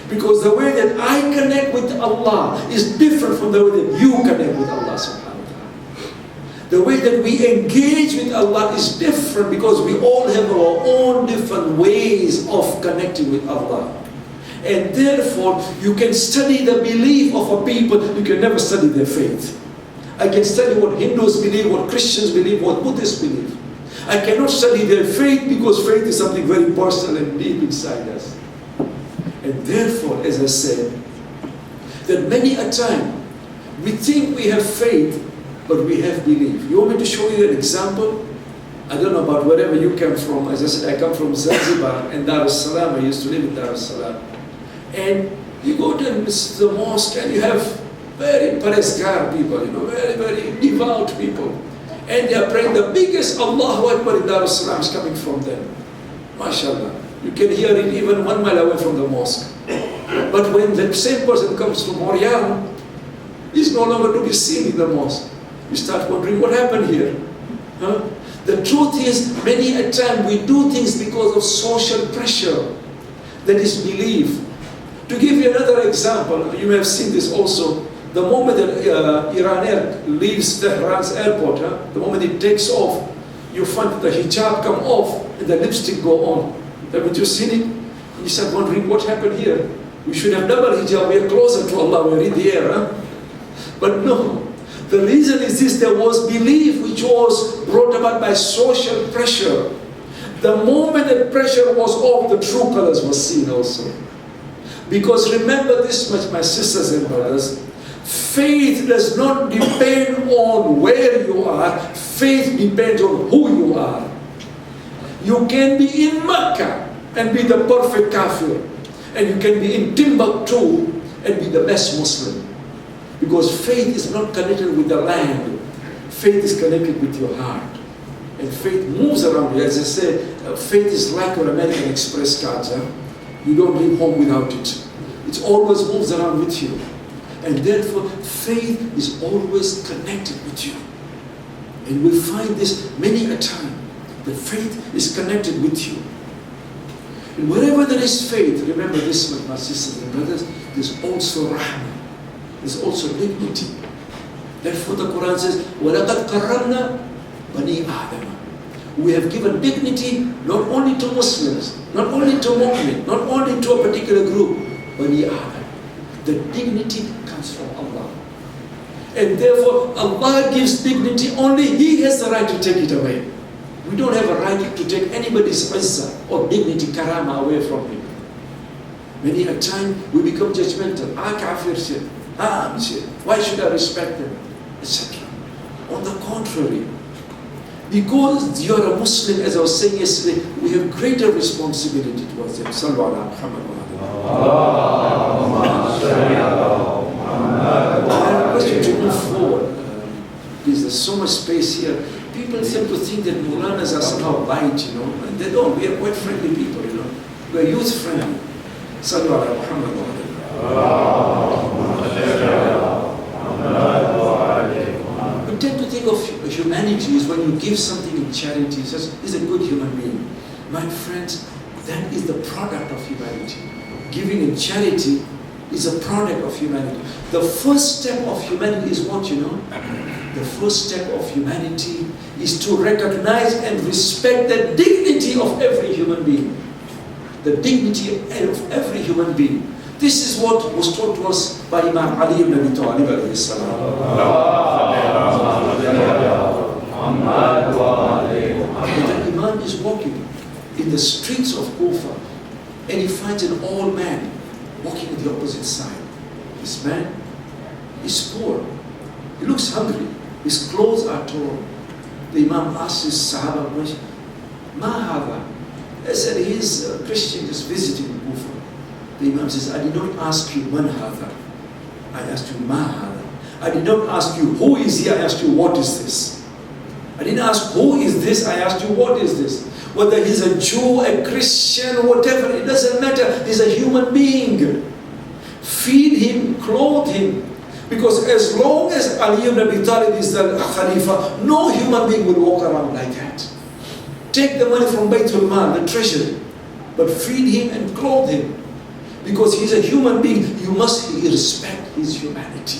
Because the way that I connect with Allah is different from the way that you connect with Allah subhanahu wa ta'ala. The way that we engage with Allah is different because we all have our own different ways of connecting with Allah. And therefore, you can study the belief of a people, you can never study their faith. I can study what Hindus believe, what Christians believe, what Buddhists believe. I cannot study their faith because faith is something very personal and deep inside us. And therefore, as I said, that many a time, we think we have faith, but we have belief. You want me to show you an example? I don't know about wherever you come from. As I said, I come from Zanzibar and Dar es Salaam. I used to live in Dar es Salaam. And you go to the mosque and you have very parezgar people, very, very devout people. And they are praying the biggest Allahu Akbar in Dar es Salaam is coming from them. MashaAllah. You can hear it even 1 mile away from the mosque. But when the same person comes from Oriyan, he's no longer to be seen in the mosque. You start wondering what happened here. Huh? The truth is, many a time we do things because of social pressure. That is belief. To give you another example, you may have seen this also. The moment that Iran Air leaves Tehran's airport, the moment it takes off, you find the hijab come off and the lipstick go on. Haven't you seen it? You start wondering what happened here. We should have double hijab, we are closer to Allah, we are in the air. But no. The reason is this, there was belief which was brought about by social pressure. The moment that pressure was off, the true colors were seen also. Because remember this much, my sisters and brothers, faith does not depend on where you are, faith depends on who you are. You can be in Mecca and be the perfect kafir, and you can be in Timbuktu and be the best Muslim. Because faith is not connected with the land, faith is connected with your heart. And faith moves around you. As I say, faith is like your American Express cards. You don't leave home without it. It always moves around with you. And therefore, faith is always connected with you. And we find this many a time. The faith is connected with you. And wherever there is faith, remember this, my sisters and brothers, there's also rahmah. There's also dignity. Therefore the Quran says, وَلَقَدْ قَرَّمْنَا بَنِي آدَمَ. We have given dignity not only to Muslims, not only to mu'min, not only to a particular group, Bani Adam. The dignity comes from Allah. And therefore Allah gives dignity, only He has the right to take it away. We don't have a right to take anybody's izzah or dignity, karama away from him. Many a time we become judgmental. Kafir shit. Shit. Why should I respect them? Etc. On the contrary, because you are a Muslim, as I was saying yesterday, we have greater responsibility towards them. Sallu ala Muhammad wa I request you to move forward. Please, there's so much space here. People seem to think that Mulanas are somehow light, and they don't. We are quite friendly people, We are youth friendly. Sallu ala Muhammad wa We tend to think of humanity is when you give something in charity, is a good human being. My friends, that is the product of humanity. Giving in charity is a product of humanity. The first step of humanity is what, The first step of humanity is to recognize and respect the dignity of every human being. The dignity of every human being. This is what was taught to us by Imam Ali ibn Abi Talib alayhi salam. The Imam is walking in the streets of Kufa and he finds an old man walking on the opposite side. This man is poor. He looks hungry. His clothes are torn. The Imam asks his Sahaba, Ma hada? They said, he's a Christian just visiting Kufa. The Imam says, I did not ask you man hada. I asked you ma hada. I did not ask you who is he, I asked you what is this. I didn't ask who is this, I asked you what is this. Whether he's a Jew, a Christian, whatever, it doesn't matter. He's a human being. Feed him, clothe him. Because as long as Ali ibn Abi Talib is the Khalifa, no human being will walk around like that. Take the money from Baytul Mal, the treasury, but feed him and clothe him. Because he's a human being, you must respect his humanity.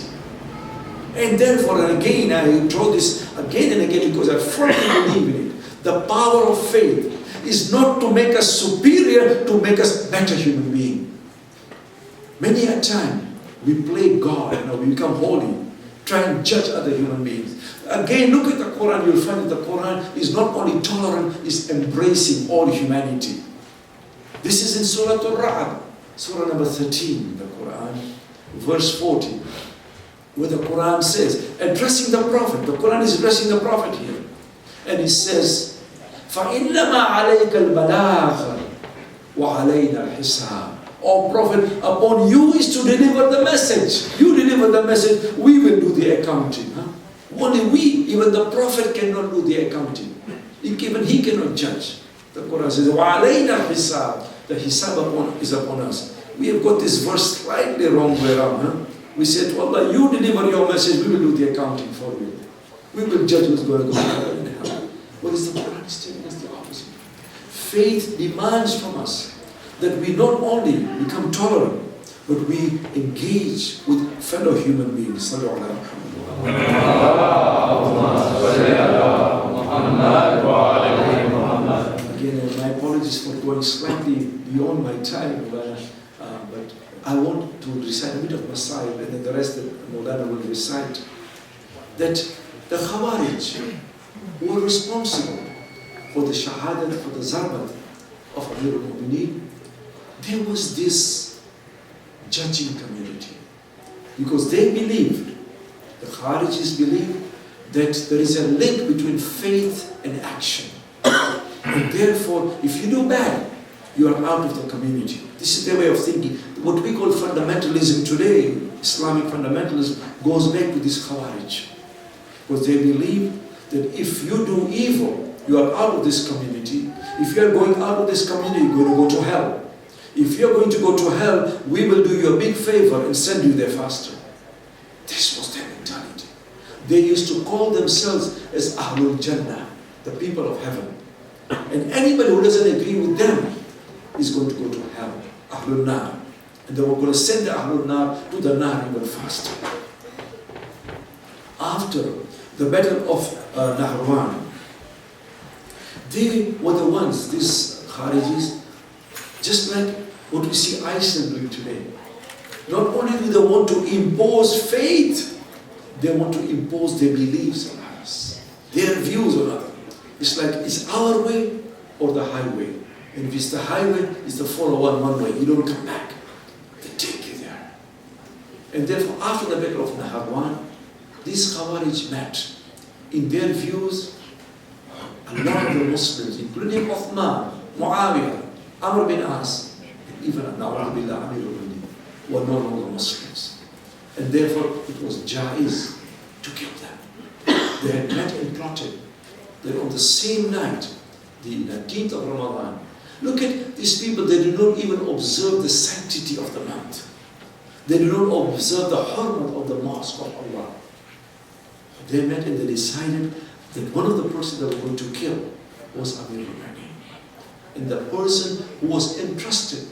And therefore, and again, I draw this again and again because I firmly believe in it. The power of faith is not to make us superior, to make us better human being. Many a time, we play God, we become holy, try and judge other human beings. Again, look at the Quran, you'll find that the Quran is not only tolerant, it's embracing all humanity. This is in Surah Al-Ra'd, Surah number 13 in the Quran, verse 40, where the Quran says, addressing the Prophet, the Quran is addressing the Prophet here, and it says, فَإِنَّمَا عَلَيْكَ الْبَلَاغَ وَعَلَيْنَا الْحِسَابِ. O Prophet, upon you is to deliver the message. You deliver the message, we will do the accounting. Only we, even the Prophet cannot do the accounting. Even he cannot judge. The Quran says, وَعَلَيْنَا الْحِسَابِ. The hisab is upon us. We have got this verse slightly wrong way around. We said to Allah, you deliver your message, we will do the accounting for you. We will judge who's going to go to heaven and hell. What is the Quran is telling us? The opposite. Faith demands from us that we not only become tolerant, but we engage with fellow human beings. Again, my apologies for going slightly beyond my time, but I want to recite a bit of Masail, and then the rest that Maulana will recite. That the Khawarij were responsible for the Shahadat, for the Zarbat of Amir al-Mu'mineen. There was this judging community, because they believed, the Khawarijis believed, that there is a link between faith and action. And therefore, if you do bad, you are out of the community. This is their way of thinking. What we call fundamentalism today, Islamic fundamentalism, goes back to this Khawarij. Because they believe that if you do evil, you are out of this community. If you are going out of this community, you're going to go to hell. If you're going to go to hell, we will do you a big favor and send you there faster. This was their mentality. They used to call themselves as Ahlul Jannah, the people of heaven. And anybody who doesn't agree with them is going to go to hell, Ahlul Nar. And they were going to send the Ahlul Nar to the Nar even faster. After the battle of Nahrawan, they were the ones, these Kharijis, just like what we see Iceland doing today. Not only do they want to impose faith, they want to impose their beliefs on us, their views on us. It's like, it's our way or the highway. And if it's the highway, it's the 401 one way. You don't come back. They take you there. And therefore, after the battle of Nahrawan, these Khawarij met. In their views, a lot of the Muslims, including Uthman, Muawiyah, Amr bin As, and even Na'udhu Billah, Amir al-Mu'mineen, were no longer Muslims. And therefore, it was jaiz to kill them. They had met and plotted that on the same night, the 19th of Ramadan, look at these people, they do not even observe the sanctity of the month. They do not observe the hurmat of the mosque of Allah. They met and they decided that one of the persons they were going to kill was Amir al-Mu'mineen. And the person who was entrusted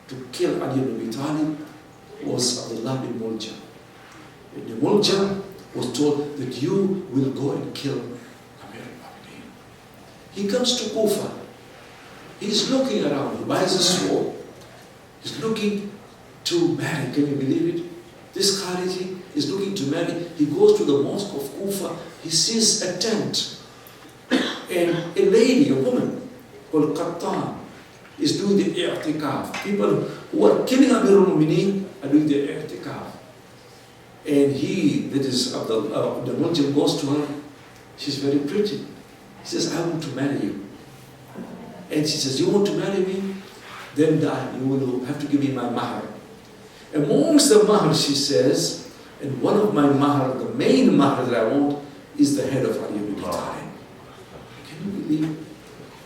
to kill Ali ibn Abi Talib was Abdullah bin Muljam. And Muljam was told that you will go and kill Amir al-Mu'mineen. He comes to Kufa. He's looking around. He buys a sword. He's looking to marry. Can you believe it? This Khariji is looking to marry. He goes to the mosque of Kufa. He sees a tent. And a lady, a woman, called Qattan, is doing the i'tikaf. People who are killing Amir al-Mu'mineen are doing the i'tikaf. And he, that is the Muljam, goes to her. She's very pretty. He says, I want to marry you. And she says, you want to marry me? Then you will have to give me my mahar. Amongst the mahar, she says, and one of my mahar, the main mahar that I want, is the head of Ali ibn Abi Talib. Can you believe?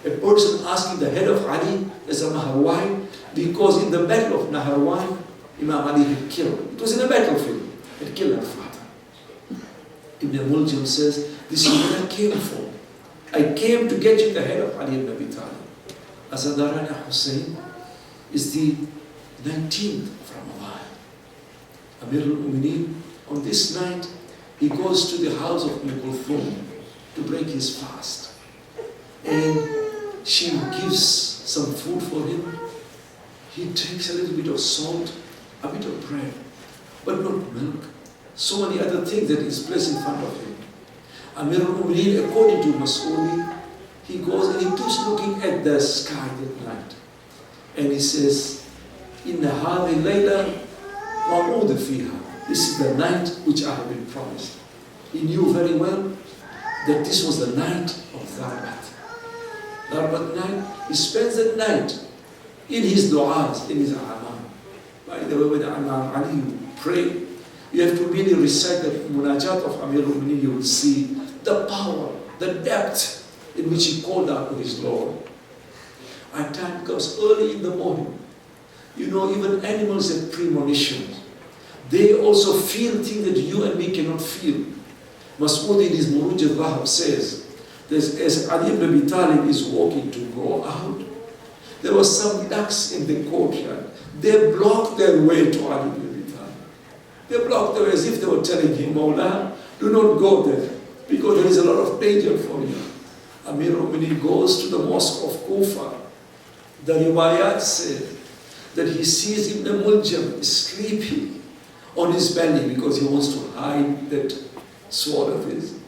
A person asking the head of Ali as a mahar. Why? Because in the battle of Nahrawan, Imam Ali had killed. It was in a battlefield. and kill her father. Ibn Muljam says, this is what I came for. I came to get you the head of Ali ibn Abi Talib. Azadarana Hussein is the 19th of Ramadan. Amir al-Mu'mineen, on this night, he goes to the house of Kulthum to break his fast. And she gives some food for him. He takes a little bit of salt, a bit of bread, but not milk. So many other things that is placed in front of him. Amir al-Mu'mineen, according to Mas'udi, he goes and he keeps looking at the sky that night. And he says, Inna hadhi layla ma'ud fiha. This is the night which I have been promised. He knew very well that this was the night of Darbat. Darbat night, he spends the night in his du'as, in his a'man. By the way, when Imam Ali pray, you have to really recite the munajat of Amir al-Mu'mineen. You will see the power, the depth in which he called out to his Lord. At time comes early in the morning. You know, even animals have premonitions. They also feel things that you and me cannot feel. Mas'ud in his Muruj al-Wahab says, that as Ali ibn Abi Talib is walking to go out, there were some ducks in the courtyard. They blocked their way to Ali ibn Abi Talib. They blocked their way as if they were telling him, Mawla, do not go there, because there is a lot of danger for you. Amir al-Mu'mineen goes to the mosque of Kufa. The riwayat said that he sees Ibn Muljam sleeping on his belly because he wants to hide that sword of his.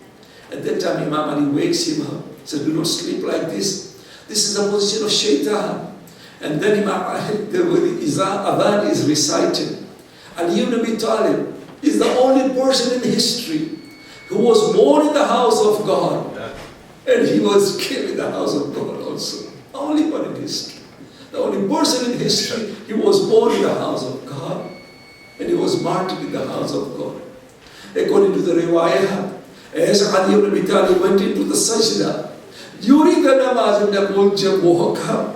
At that time, Imam Ali wakes him up, says, do not sleep like this. This is a position of shaitan. And then Imam Ali, the adhan is recited. Ali ibn Abi Talib is the only person in history who was born in the house of God. And he was killed in the house of God also. The only one in history. The only person in history, he was born in the house of God. And he was martyred in the house of God. According to the riwayah, as Ali ibn Abi Talib went into the sajda, during the namaz, Ibn Muljam woke up.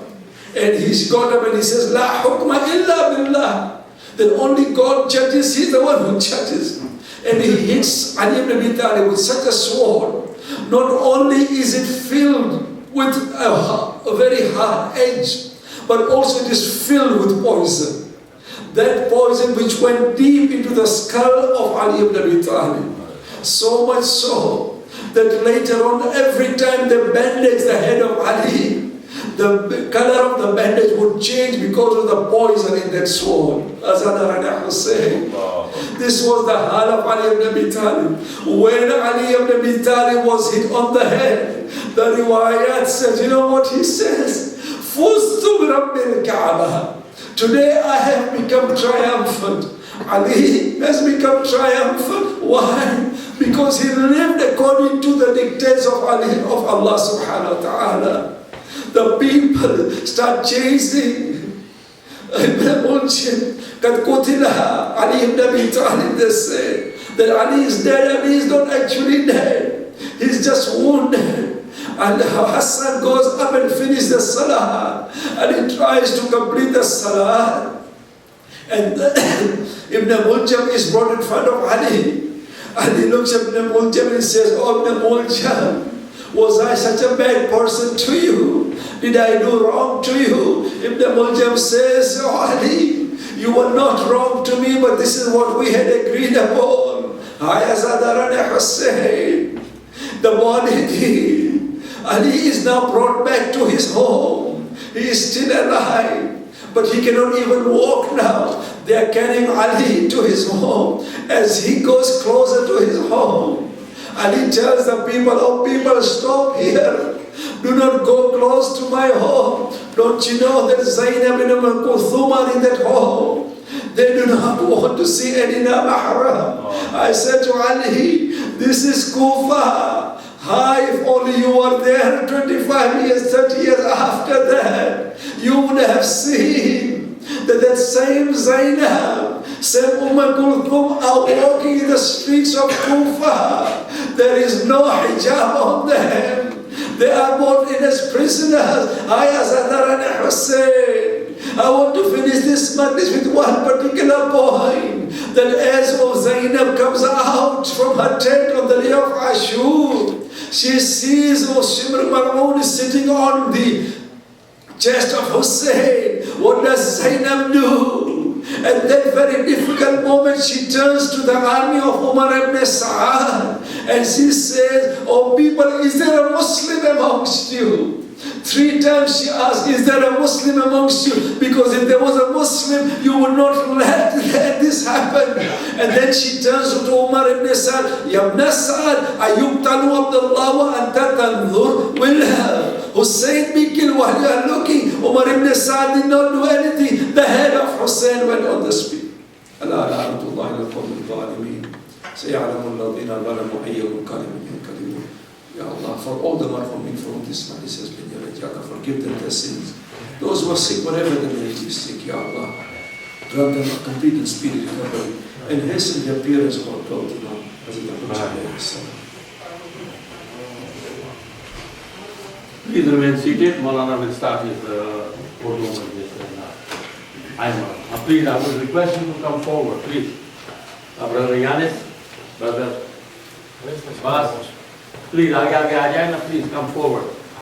And he got up and he says, La hukma illa billah. That only God judges, he's the one who judges. And he hits Ali ibn Abi Talib with such a sword. Not only is it filled with a very hard edge, but also it is filled with poison. That poison which went deep into the skull of Ali ibn Abi Talib. So much so that later on, every time they bandage the head of Ali, the color of the bandage would change because of the poison in that sword. Azadar Hussein. This was the hal of Ali ibn Abi Talib. When Ali ibn Abi Talib was hit on the head, the riwayat says, you know what he says? Fuztu bi Rabbil Kaaba. Today I have become triumphant. Ali has become triumphant. Why? Because he lived according to the dictates of Allah subhanahu wa ta'ala. The people start chasing Ibn Muljam. Kad qutila Ali ibn Abi Talib, they say that Ali is dead. Ali is not actually dead. He's just wounded. And Hassan goes up and finishes the salah. And he tries to complete the salah. And Ibn Muljam is brought in front of Ali. And he looks at Ibn Muljam and says, oh Ibn Muljam, was I such a bad person to you? Did I do wrong to you? Ibn Muljam says, oh Ali, you were not wrong to me, but this is what we had agreed upon. Ayazadarana Hussein. The morning, Ali is now brought back to his home. He is still alive, but he cannot even walk now. They are carrying Ali to his home. As he goes closer to his home, Ali tells the people, oh people, stop here. Do not go close to my home. Don't you know that Zainab and Kulthum are in that home? They do not want to see Edina Mahram. I said to Ali, this is Kufa. Hi, if only you were there 25 years, 30 years after that, you would have seen that same Zainab, same Kulthum are walking in the streets of Kufa. There is no hijab on them. They are both in as prisoners. Ayazadarana Hussein. I want to finish this madness with one particular point. That as of Zainab Zainab comes out from her tent on the day of Ashur. She sees Shimr Mal'un is sitting on the chest of Hussein. What does Zainab do? At that very difficult moment, she turns to the army of Umar ibn Sa'ad and she says, "Oh people, is there a Muslim amongst you?" 3 times she asked, "Is there a Muslim amongst you?" Because if there was a Muslim, you would not let this happen. And then she turns to Umar ibn Sa'ad, "Ya ibn Sa'ad, ayuqtalu Abdullah wa anta tanzur?" Will Hussein be killed while you are looking? Umar ibn Sa'ad did not do anything. The head of Hussein went on the speed. Allah la'natullahi al-qawmi al-zalimin. Saya'lamu alladhina zalamu ayya munqalibin yanqalibun. Ya Allah, for all the marhumin from this Mahdi has been Ya Allah, forgive them their sins. Those who are sick, whatever they may be sick, Ya Allah, grant them a complete and speedy recovery and hasten the appearance of our God, as in the Prophet. Please remain seated. Maulana will start his Urdu majlis. Please, I would request you to come forward, please. Brother Yanis, Brother Bas, please, आगे आ जाए ना, please come forward.